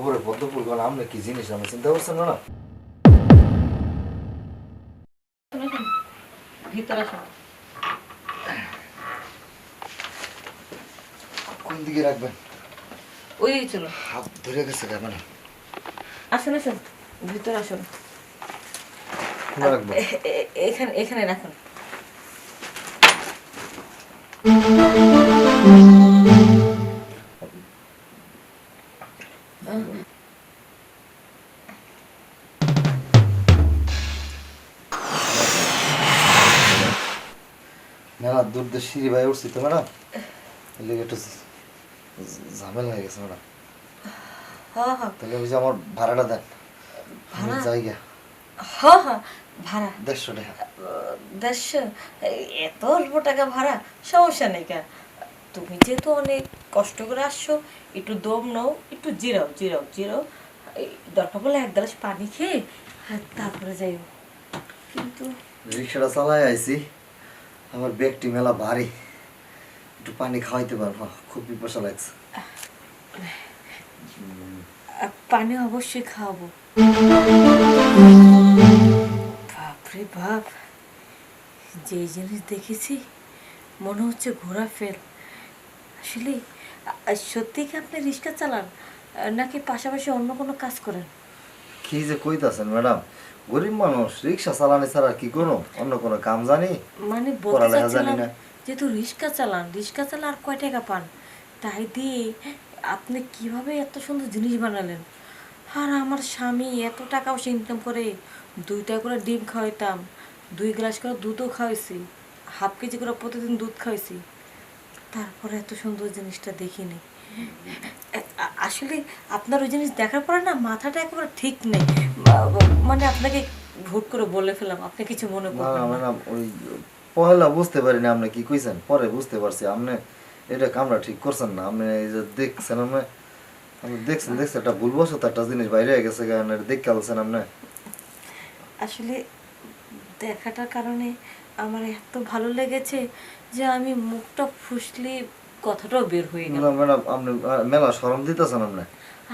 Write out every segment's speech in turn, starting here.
গোবরে পদ্ম ফুল কোন আমনে কি জিনিস আমি চিন্তা করছেন না? শুনেছেন ভিতরে আসুন। কোন দিকে রাখবেন? ওই চলো হাত ধরে গেছে কেমন? আসুন আসুন ভিতরে আসুন। কোন রাখবো? এখানে এখানে রাখুন। মেলা দূর দিয়ে সিঁড়ি ভাই উঠছি তো ম্যাডাম, এর লেগে একটু ঝামেলা হয়ে গেছে ম্যাডাম। হ্যাঁ হ্যাঁ তাহলে ওই যে আমার ভাড়াটা দেন, ভাড়া? জায়গা হ্যাঁ হ্যাঁ ভাড়া 150 টাকা। 150? এত অল্প টাকা ভাড়া? সমস্যা নেই কা, তুমি যেহেতু অনেক কষ্ট করে আসছো, একটু দম নাও, একটু জিরাও জিরাও জিরাও, এই দরকার পড়লে এক গ্লাস পানি খেয়ে তারপরে যাইও। কিন্তু রিক্সাটা চালাই আইছি, আমার ব্যাগটি মেলা ভারী, একটু পানি খাওয়াইতে পারবো, খুব পিপাসা লাগছে। পানি অবশ্যই খাওয়াবো। বাপরে বাপ, যে জিনিস দেখেছি মনে হচ্ছে ঘোরা ফেল। আসলে সত্যি কি আপনি রিক্সা চালান নাকি পাশাপাশি অন্য কোনো কাজ করেন? কি যে কইতাছেন ম্যাডাম, গরিব মানুষ, রিক্সা চালানি ছাড়া কি কোনো অন্য কোনো কাম জানি? মানে বলতে পড়ালেখা জানি চাচ্ছিলাম, না। যেহেতু রিক্সা চালান, রিক্সা চালা আর কয় টাকা পান, তাই দিয়ে আপনি কিভাবে এত সুন্দর জিনিস বানালেন? আর আমার স্বামী এত টাকা পয়সা ইনকাম করে, 2টা করে ডিম খাওয়াইতাম, 2 গ্লাস করে দুধও খাওয়াইছি, হাফ কেজি করে প্রতিদিন দুধ খাওয়াইছি, তারপরে এত সুন্দর জিনিসটা দেখিনি। আসলে আপনার ওই জিনিস দেখার পরে না মাথাটা একেবারে ঠিক নেই। মানে আপনাকে ভুট করে বলে ফেলাম, আপনি কিছু মনে না না করবেন না। ম্যাডাম, ওই পহেলা বুঝতে পারিনি আপনি কি কইছেন, পরে বুঝতে পারছি আপনি এটা কামরা ঠিক করছেন না। আপনি এই যে দেখছেন, আপনি দেখছেন একটা ভুলবশত একটা জিনিস বাইরে হয়ে গেছে, কারণ এটা দেখে আলছেন আপনি। আসলে দেখাটার কারণে আমার এত ভালো লেগেছে যে আমি মুখটা ফুসলি কথাটাও বের হয়ে গেল। না ম্যাডাম, আপনি মেলা শরম দিতেছেন আপনি,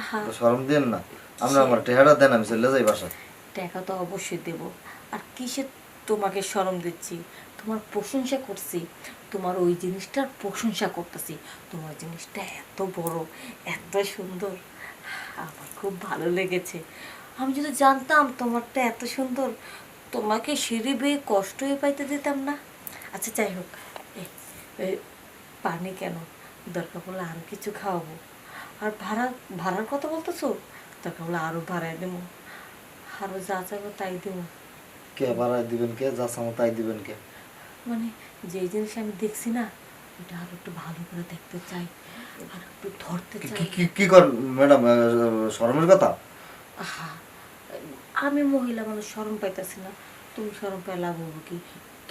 আহা, শরম দেন না। আপনি আমার টেহারা দেন, আমি চলে যাই বাসায়। টাকা তো অবশ্যই দেব। আর কিসে তোমাকে শরম দিচ্ছি, তোমার প্রশংসা করছি, তোমার ওই জিনিসটার প্রশংসা করতেছি। তোমার জিনিসটা এত বড়, এত সুন্দর, আমার খুব ভালো লেগেছে। আমি যদি জানতাম তোমারটা এত সুন্দর, তোমাকে সিঁড়ি বেয়ে কষ্ট হয়ে পাইতে দিতাম না। আচ্ছা যাই হোক, এ- এ, পানি কেন, দরকার পড়লে আরও কিছু খাওয়াবো। আর ভাড়ার কথা বলতেছো, দরকার পড়লে আরও ভাড়ায় দেবো, আরও যা চাইবো তাই দেবো। কে বাড়াই দিবেন, কে যা সামো তাই দিবেন কে? মানে যে জিনিস আমি দেখছি না, ওটা আরো একটু ভালো করে দেখতে চাই, আর একটু ধরতে চাই। কি কর ম্যাডাম, শরমের কথা? আহা, আমি মহিলা মানুষ শরম পাইতেছি না, তুমি শরম পাই লাভ হবো কি?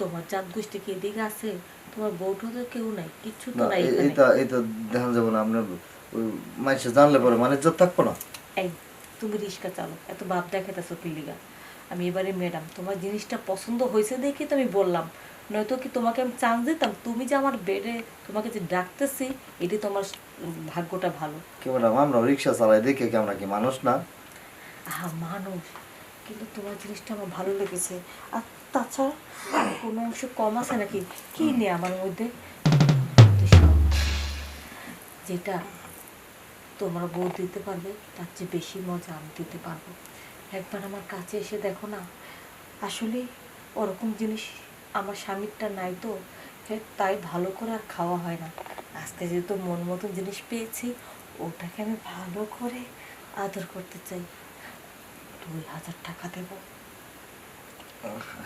তোমার জাত গোষ্ঠী কি এদিকে আছে? তোমার বউটা তো কেউ নাই, কিচ্ছু তো না নাই এখানে। এইটা দেখা যাবে না, আপনার ওই মানুষে জানলে পরে মানে ইজ্জত থাকবো না। এই, তুমি রিক্সা চালো, এত ভাব দেখাইতেছো কি লিগা? আমি এবারে ম্যাডাম, তোমার জিনিসটা পছন্দ হয়েছে দেখে তো আমি বললাম, নয়তো কি তোমাকে আমি চান্স দিতাম? তুমি যে আমার বেডে তোমাকে যে ডাকতেছি, এটি তোমার ভাগ্যটা ভালো। কি ম্যাডাম, আমরা রিক্সা চালাই দেখে কি আমরা কি মানুষ না? হ্যাঁ মানুষ, কিন্তু তোমার জিনিসটা আমার ভালো লেগেছে। আর তাছাড়া কোনো অংশ কম আছে নাকি? কি নেই আমার মধ্যে? যেটা তোমার বউ দিতে পারবে তার চেয়ে বেশি মজা আমি দিতে পারবো। একবার আমার কাছে এসে দেখো না, আসলে ওরকম জিনিস আমার স্বামীরটা নাই তো, তাই ভালো করে আর খাওয়া হয় না। আজকে যেহেতু মন মতন জিনিস পেয়েছি, ওটাকে আমি ভালো করে আদর করতে চাই। 2000 টাকা দেব।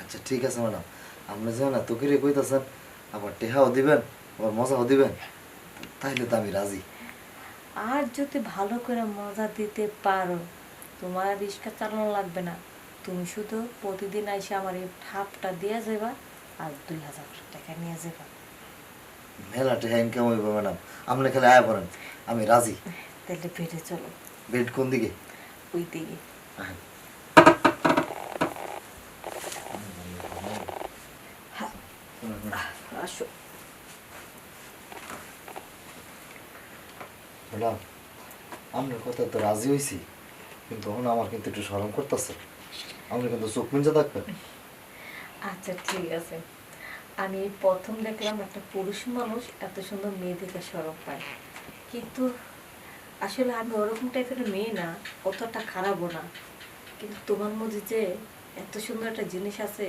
আচ্ছা ঠিক আছে ম্যাডাম, আপনি যেন এত করে কইতাছেন, আবার টেহাও দিবেন, আবার মজাও দিবেন, তাইলে তো আমি রাজি। আর যদি ভালো করে মজা দিতে পারো, তোমার আর রিক্সা চালানো লাগবে না, তুমি শুধু প্রতিদিন এসে আমার এই ঠাপটা দিয়ে যাবা আর 2000 টাকা নিয়ে যাবা। মেলা টেহা ইনকাম হইব ম্যাডাম, আপনি খালি আয়া পড়েন, আমি রাজি। তাহলে বেড়ে চলো, বেড কোন দিকে? ওই দিকে। আহেন। আসো। ম্যাডাম আপনার কথা তো রাজি হয়েছি, কিন্তু এখন আমার কিন্তু একটু শরম করতেছে। আপনি কিন্তু চোখ মিঞ্জা থাকবেন। আচ্ছা ঠিক আছে, আমি এই প্রথম দেখলাম একটা পুরুষ মানুষ এত সুন্দর মেয়ে দেখে শরম পায়, কিন্তু আসলে আমি ওরকম টাইপের মেয়ে না, অতটা খারাপও না। কিন্তু তোমার মধ্যে যে এত সুন্দর একটা জিনিস আছে,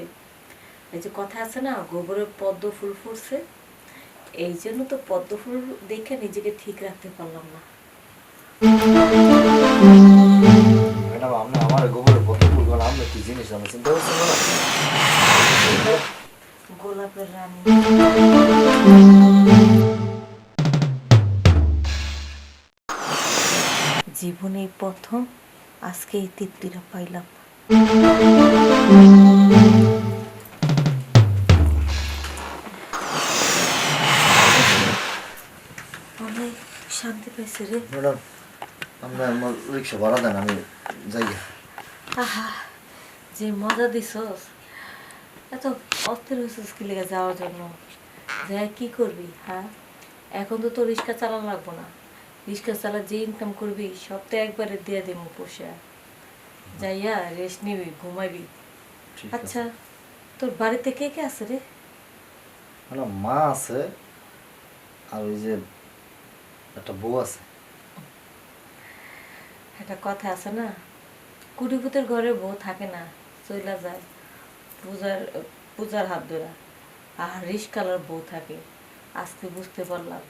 এই যে কথা আছে না গোবরে পদ্ম ফুল ফুটছে, এই জন্য তো পদ্ম ফুল দেখে নিজেকে ঠিক রাখতে পারলাম না। ম্যাডাম, আপনি আমার গোবরে পদ্ম ফুল গলা, আপনি কি জিনিস আমি চিন্তা করছেন না? গোলাপের রানী। জীবনে এই প্রথম আজকে এই তৃপ্তিটা পাইলাম। অনেক শান্তি পাইছে রে। ম্যাডাম, আপনি আমার রিক্সা ভাড়া দেন, আমি যাই গে। আহা, যে মজা দিছস, এত অস্থির হয়েছিস কি লেগে যাওয়ার জন্য। যাই কি করবি হ্যাঁ, এখন তো তোর রিক্সা চালানো লাগবো না, রিক্সা চালা যে ইনকাম করবি সব তো একবারে দিয়ে দেবো পোষা, যাইয়া রেস্ট নিবি, ঘুমাবি। ঠিক আছে। আচ্ছা, তোর বাড়িতে কে কে আছে রে? ম্যাডাম, মা আছে, আর ওই যে একটা বউ আছে। একটা কথা আছে না, কুড়িপুতের ঘরে বউ থাকে না, চইলা যায় পূজার পূজার হাত ধরা। আর রিস্কালার বউ থাকে, আজকে বুঝতে পারলাম।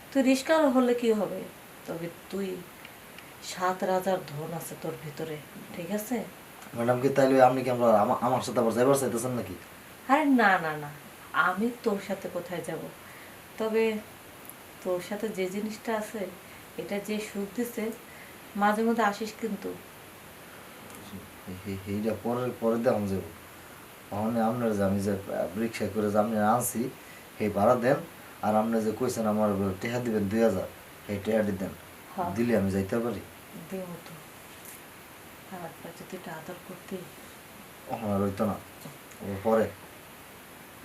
তুই রিস্কালার হলে কি হবে, তবে তুই 7 রাজার ধন আছে তোর ভিতরে, ঠিক আছে? ম্যাডাম, কি তাইলে আপনি কি আমরা আমার সাথে আবার যাইবার চাইতেছেন নাকি? আরে না না না, আমি তোর সাথে কোথায় যাব, তবে তোর সাথে যে জিনিসটা আছে, এটা যে সুখ দিছে, মাঝে মধ্যে আসিস কিন্তু। এইটা পরে পরে দেখাম যাবো। মানে আপনার যে আমি যে রিক্সা করে যে আপনি আনছি, সেই ভাড়া দেন। আর আপনি যে কইছেন আমার টেহা দিবেন 2000, সেই টেহাটি দেন। হ্যাঁ, দিলে আমি যাইতে পারি। দেবো তো। আর একটা যদি এটা আদর করতে, ওখানে আর হইতো না, ওর পরে।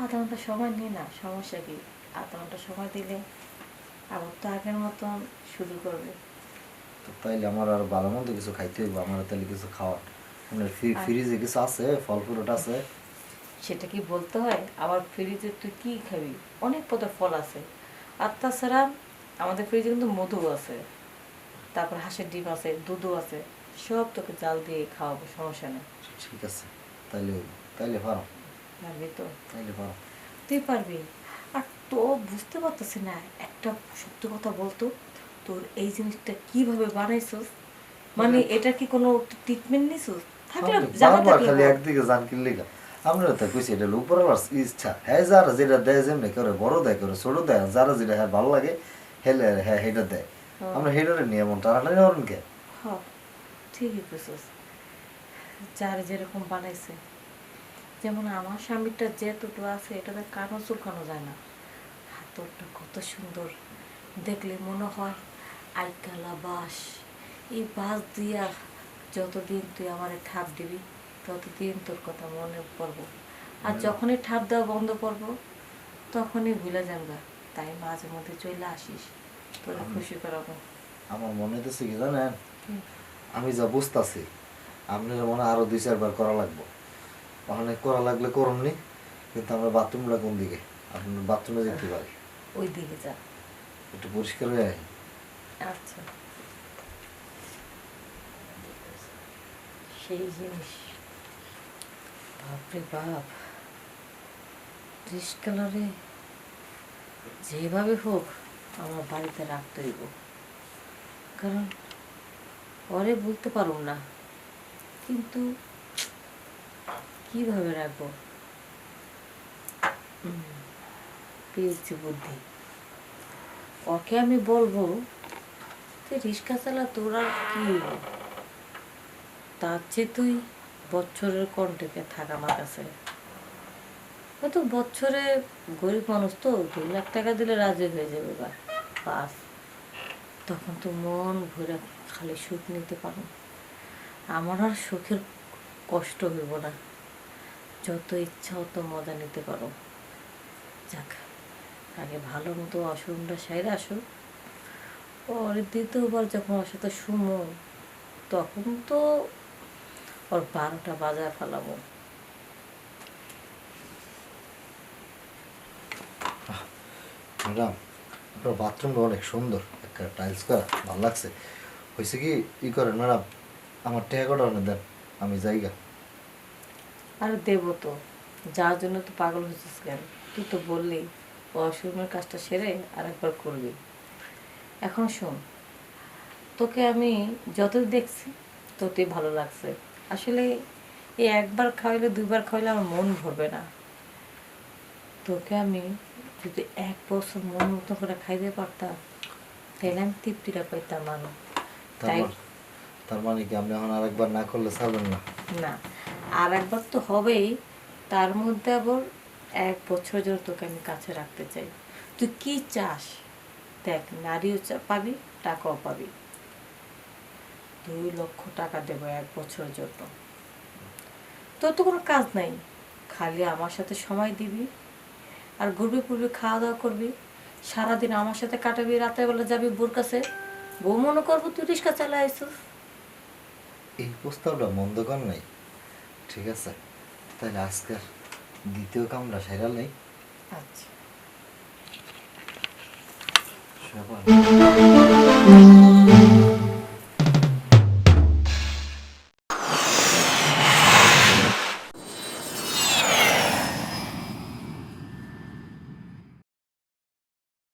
আধা ঘন্টা সময় নিয়ে না, সমস্যা কি? আধা ঘন্টা সময় দিলে আবার তো আগের মতন শুরু করবে। তো তাইলে আমার আর ভালো মন্দ কিছু খাইতে হইব, আমার তাইলে কিছু খাওয়ার। আপনার আর ফ্রিজে কিছু আছে, ফল ফ্রুট আছে? সেটা কি বলতে হয়? আবার ফ্রিজে তুই কি খাবি? অনেক পদের ফল আছে। আর তাছাড়া আমাদের ফ্রিজে কিন্তু মধু আছে, তারপর হাঁসের ডিম আছে, দুধও আছে, সব তোকে জাল দিয়ে খাওয়াবো, সমস্যা নেই। ঠিক আছে, তাইলে হইব। তাইলে পারো, পারবি তো? তাইলে পারো। তুই পারবি। আর তো বুঝতে পারতেছি না, একটা সত্যি কথা বলতো, তোর এই জিনিসটা কিভাবে বানাইছস? মানে এটা কি কোনো ট্রিটমেন্ট নিছস? থাকলে জানা বারবার থাকলে খালি বল। একদিকে জান কিনলে গা। আপনারা তো কইছি এটা উপর ইচ্ছা, হ্যাঁ যারা যেটা দেয় যেমনি করে, বড় দেয় করে, ছোট দেয়, যারা যেটা হ্যাঁ ভালো লাগে হেলে হ্যাঁ হেটা দেয়। আমরা হেটারে নিয়ে এমন টানাটানি হরেন কে? হ্যাঁ, ঠিকই কইছস, যার যেরকম বানাইছে। যেমন আমার স্বামীটা যেটুকু আছে, এটাতে কারো চুলকানো যায় না। হাতরটা কত সুন্দর, দেখলে মনে হয় আইকালা বাঁশ। এই বাঁশ দিয়া যতদিন তুই আমার ঠাপ দিবি, ততদিন তোর কথা মনে পড়বো। আর যখনই ঠাপ দেওয়া বন্ধ করবো, তখনই ভুলে যাবো। তাই মাঝে মধ্যে চলে আসিস, তোরে খুশি করাবো। আমার মনে হইতেছে কি জানেন, হুম। আমি যা বুঝতেছি আপনার মনে হয় আরো 2-4 বার করা লাগবে। ওখানে করা লাগলে করুননি, কিন্তু আমরা বাথরুমটা কোন দিকে? আপনার বাথরুমে যেতে পারি, ওই দিকে যা। একটু পরিষ্কার হয়ে আয়। আচ্ছা, সেই জিনিস, বাপরে বাপ, কালারে যেভাবে হোক আমার বাড়িতে রাখতে হইব, কারণ পরে বলতে পারব না, কিন্তু কিভাবে রাখবো? হুম, পেয়েছি বুদ্ধি। ওকে আমি বলবো যে রিক্সা চালা, তোর আর কি হইব, তার চেয়ে তুই বছরের কন্ট্যাক্টে থাক আমার কাছে। হয়তো বছরে গরিব মানুষ তো 2 লাখ টাকা দিলে রাজি হয়ে যাবে, বা বাস, তখন তো মন ভরে খালি সুখ নিতে পারো। আমার আর সুখের কষ্ট হইব না, যত ইচ্ছা অত মজা নিতে পারো। যাক, আগে ভালো মতো অসুখটা সাইরে আসো, ওর দ্বিতীয়বার যখন ওর সাথে শুমো তখন তো ওর 12টা বাজার ফেলাবো। ম্যাডাম, আপনার বাথরুমটা অনেক সুন্দর, একটা টাইলস করা, ভালো লাগছে। হয়েছে কি, ই করেন ম্যাডাম, আমার টাকা কটা অনেক দেন, আমি যাইগা। আর দেবো তো, যার জন্য তো পাগল হয়েছিস কেন? তুই তো বললি ওয়াশরুমের কাজটা সেরে আরেকবার করবি। এখন শোন, তোকে আমি যতই দেখছি ততই ভালো লাগছে। আসলে এই একবার খাওয়াইলে 2বার খাওয়াইলে আমার মন ভরবে না। তোকে আমি যদি 1 বছর মন মতো করে খাইতে পারতাম তাহলে আমি তৃপ্তিটা পাইতাম আরো। তার তাই মানে তার মানে কি আপনি এখন আরেকবার না করলে ছাড়বেন না? না, আর একবার তো হবেই, তার মধ্যে আবার 1 বছর জন্য তোকে আমি কাছে রাখতে চাই। তুই কি চাস? দেখ, নারীও পাবি, টাকাও পাবি। 2 লক্ষ টাকা দেবো 1 বছরের জন্য। তোর তো কোনো কাজ নাই, খালি আমার সাথে সময় দিবি আর ঘুরবি ফুরবি, খাওয়া দাওয়া করবি, সারাদিন আমার সাথে কাটাবি, রাতের বেলা যাবি বোর কাছে, বউ মনে করবো তুই রিক্সা চালা আইসিস। এই প্রস্তাবটা মন্দ কর নাই, ঠিক আছে। তাহলে আজকের দ্বিতীয় কামরা সেরা নেই। আচ্ছা। সবাই